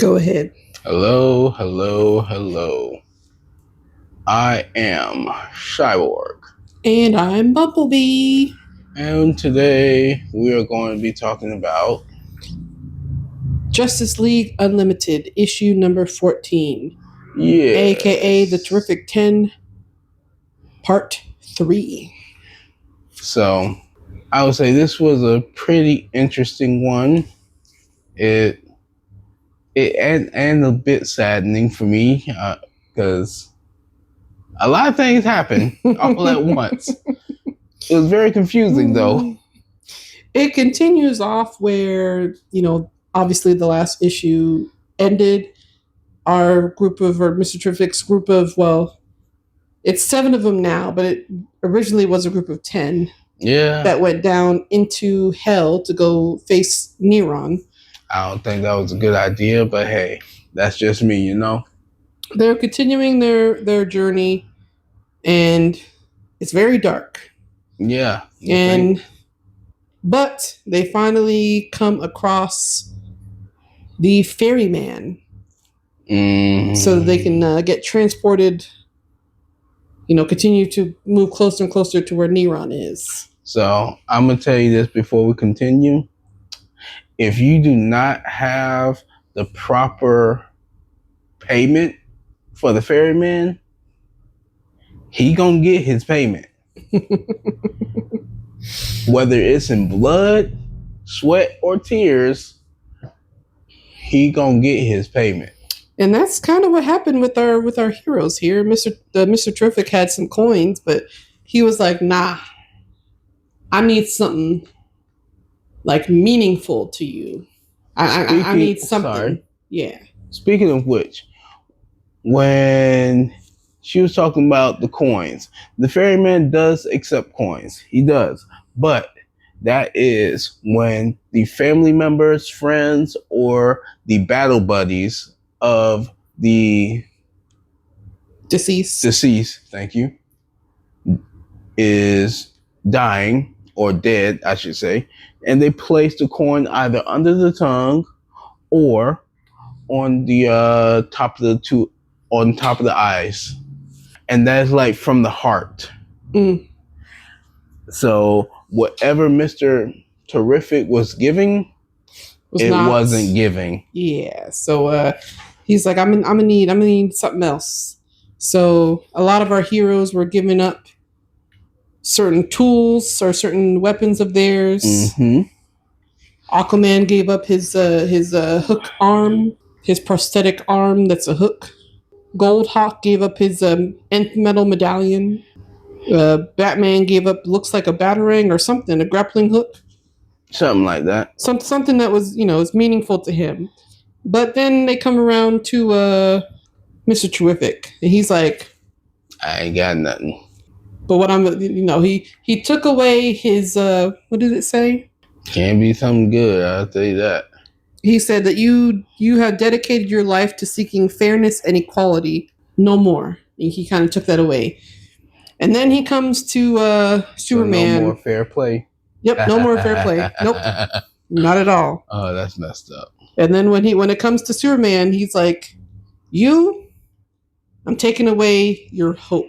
Go ahead. Hello, hello, hello. I am Cyborg. And I'm Bumblebee. And today we are going to be talking about Justice League Unlimited, issue number 14. AKA The Terrific 10, part 3. So, I would say this was a pretty interesting one. It and a bit saddening for me because a lot of things happen all at once. It was very confusing though. It continues off where, obviously the last issue ended. Our group of, or Mr. Terrific's group of, well, it's 7 of them now, but it originally was a group of 10. Yeah. That went down into hell to go face Neron. I don't think that was a good idea, but hey, that's just me, you know? They're continuing their journey, and it's very dark. Yeah. But they finally come across the ferryman. So that they can get transported, continue to move closer and closer to where Neron is. So I'm going to tell you this before we continue. If you do not have the proper payment for the ferryman, he going to get his payment. Whether it's in blood, sweat, or tears, he going to get his payment. And that's kind of what happened with our heroes here. Mr. Terrific had some coins, but he was like, nah, I need something like meaningful to you. I need something. Sorry. Yeah. Speaking of which, when she was talking about the coins, the ferryman does accept coins. He does. But that is when the family members, friends, or the battle buddies of the deceased, thank you, is dying or dead, I should say, and they place the coin either under the tongue or on the top of the eyes, and that's like from the heart. So whatever Mr. Terrific was giving, wasn't giving. Yeah. So he's like, I'm gonna need something else. So a lot of our heroes were giving up certain tools or certain weapons of theirs. Aquaman gave up his hook arm, his prosthetic arm that's a hook. Goldhawk gave up his nth metal medallion. Batman gave up, looks like a batarang or something, a grappling hook. Something like that. Something that was, is meaningful to him. But then they come around to Mr. Terrific, and he's like, I ain't got nothing. But what he took away his, what did it say? Can't be something good, I'll tell you that. He said that you have dedicated your life to seeking fairness and equality. No more. And he kind of took that away. And then he comes to Superman. So no more fair play. Yep, no more fair play. Nope, not at all. Oh, that's messed up. And then when it comes to Superman, he's like, I'm taking away your hope.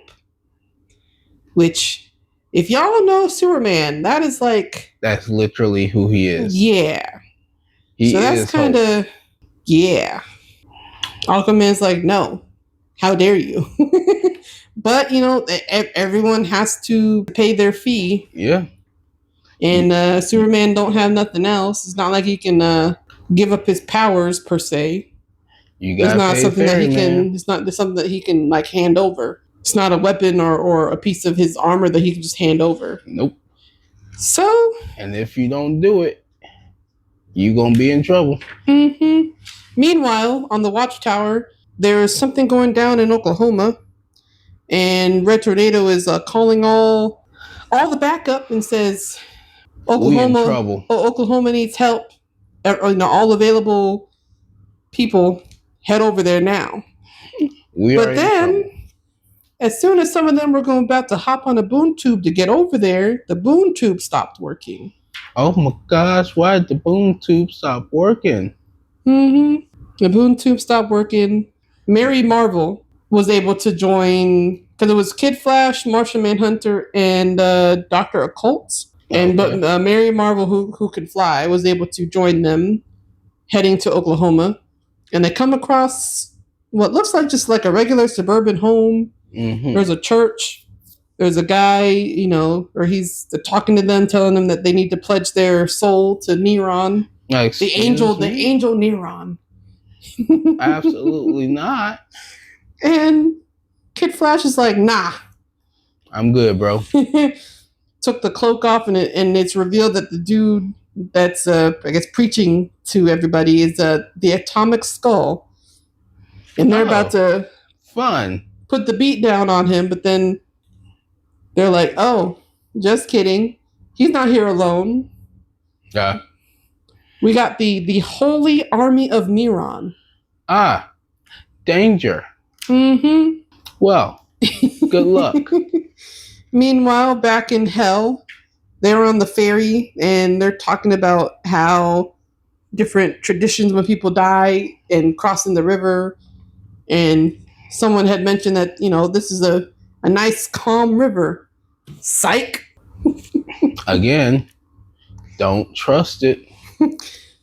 Which, if y'all know Superman, that's literally who he is. Yeah. So that's kind of, yeah. Aquaman's like, no, how dare you? But, everyone has to pay their fee. Yeah. And Superman don't have nothing else. It's not like he can give up his powers, per se. It's not something that he can, it's not something that he can, hand over. It's not a weapon or a piece of his armor that he can just hand over. Nope. So. And if you don't do it, you're going to be in trouble. Meanwhile, on the Watchtower, there is something going down in Oklahoma. And Red Tornado is calling all the backup and says, Oklahoma needs help. All available people head over there now. But then, as soon as some of them were about to hop on a boom tube to get over there, the boom tube stopped working. Oh my gosh, why did the boom tube stop working? The boom tube stopped working. Mary Marvel was able to join because it was Kid Flash, Martian Manhunter, and Doctor Occult. And Okay. but Mary Marvel, who could fly, was able to join them, heading to Oklahoma, and they come across what looks like just like a regular suburban home. Mm-hmm. There's a church. There's a guy, or he's talking to them, telling them that they need to pledge their soul to Neron, the angel Neron. Absolutely not. And Kid Flash is like, nah. I'm good, bro. Took the cloak off, and it's revealed that the dude that's I guess preaching to everybody is the Atomic Skull, and they're about to put the beat down on him, but then they're like, oh, just kidding, he's not here alone. Yeah. We got the Holy Army of Neron. Danger. Mm-hmm. Well, good luck. Meanwhile, back in hell, they're on the ferry and they're talking about how different traditions when people die and crossing the river. And someone had mentioned that, this is a nice, calm river. Psych. Again, don't trust it.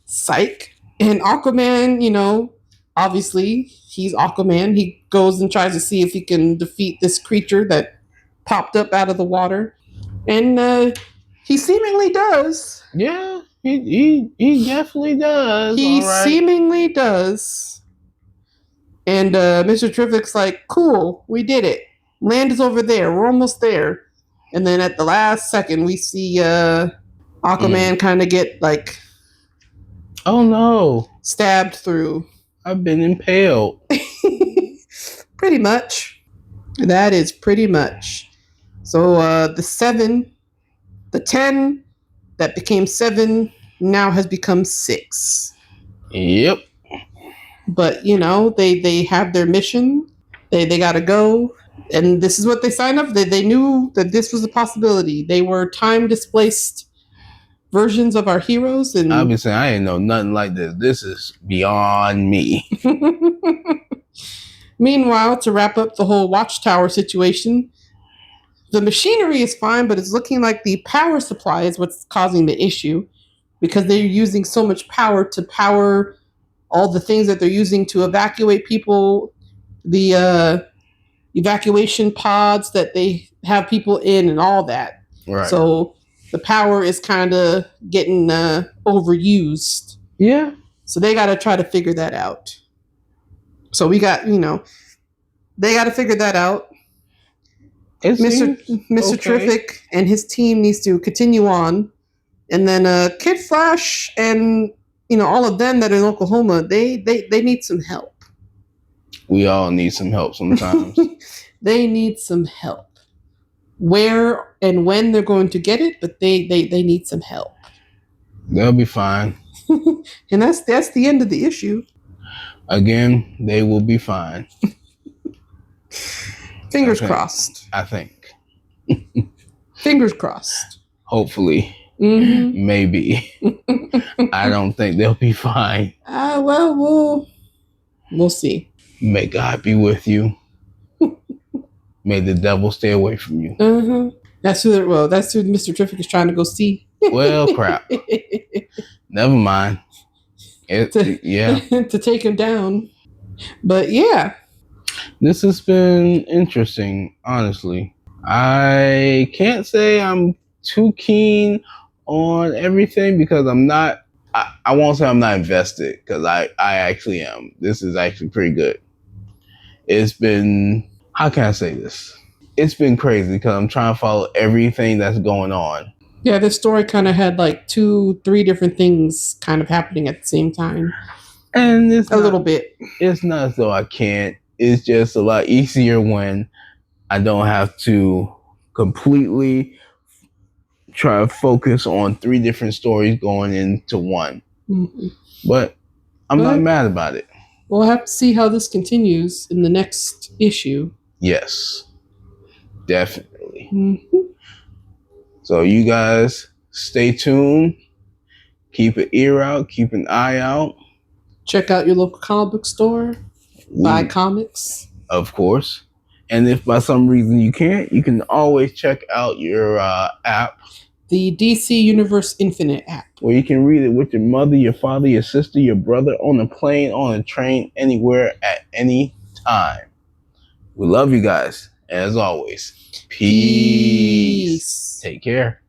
Psych. And Aquaman, obviously, he's Aquaman. He goes and tries to see if he can defeat this creature that popped up out of the water. And he seemingly does. Yeah, he definitely does. He seemingly does. And Mr. Terrific's like, cool, we did it. Land is over there. We're almost there. And then at the last second, we see Aquaman kind of get like, oh no, stabbed through. I've been impaled. Pretty much. That is pretty much. So the 10 that became 7 now has become 6. Yep. But they have their mission. They got to go, and this is what they signed up. They knew that this was a possibility. They were time displaced versions of our heroes, and obviously I didn't know nothing like this. This is beyond me. Meanwhile, to wrap up the whole watchtower situation, the machinery is fine, but it's looking like the power supply is what's causing the issue, because they're using so much power to power all the things that they're using to evacuate people, the evacuation pods that they have people in and all that. Right. So the power is kind of getting overused. Yeah. So they got to try to figure that out. So we got, they got to figure that out. Mr. Terrific and his team needs to continue on. And then Kid Flash and, all of them that are in Oklahoma, they need some help. We all need some help sometimes. They need some help. Where and when they're going to get it, but they need some help. They'll be fine. And that's the end of the issue. Again, they will be fine. Fingers crossed. I think. Fingers crossed. Hopefully. Mm-hmm. Maybe. I don't think they'll be fine. Well, we'll see. May God be with you. May the devil stay away from you. Uh-huh. That's who Mr. Terrific is trying to go see. Well, crap. Never mind. To take him down. But yeah. This has been interesting, honestly. I can't say I'm too keen on everything because I'm not. I won't say I'm not invested because I actually am. This is actually pretty good. It's been, how can I say this? It's been crazy because I'm trying to follow everything that's going on. Yeah, this story kind of had like 2-3 different things kind of happening at the same time. And it's little bit. It's not as though I can't. It's just a lot easier when I don't have to completely try to focus on 3 different stories going into one. Mm-hmm. But I'm not mad about it. We'll have to see how this continues in the next issue. Yes, definitely. Mm-hmm. So you guys stay tuned. Keep an ear out. Keep an eye out. Check out your local comic book store. Buy comics. Of course. And if by some reason you can't, you can always check out your app. The DC Universe Infinite app. Where you can read it with your mother, your father, your sister, your brother, on a plane, on a train, anywhere, at any time. We love you guys. As always, peace. Take care.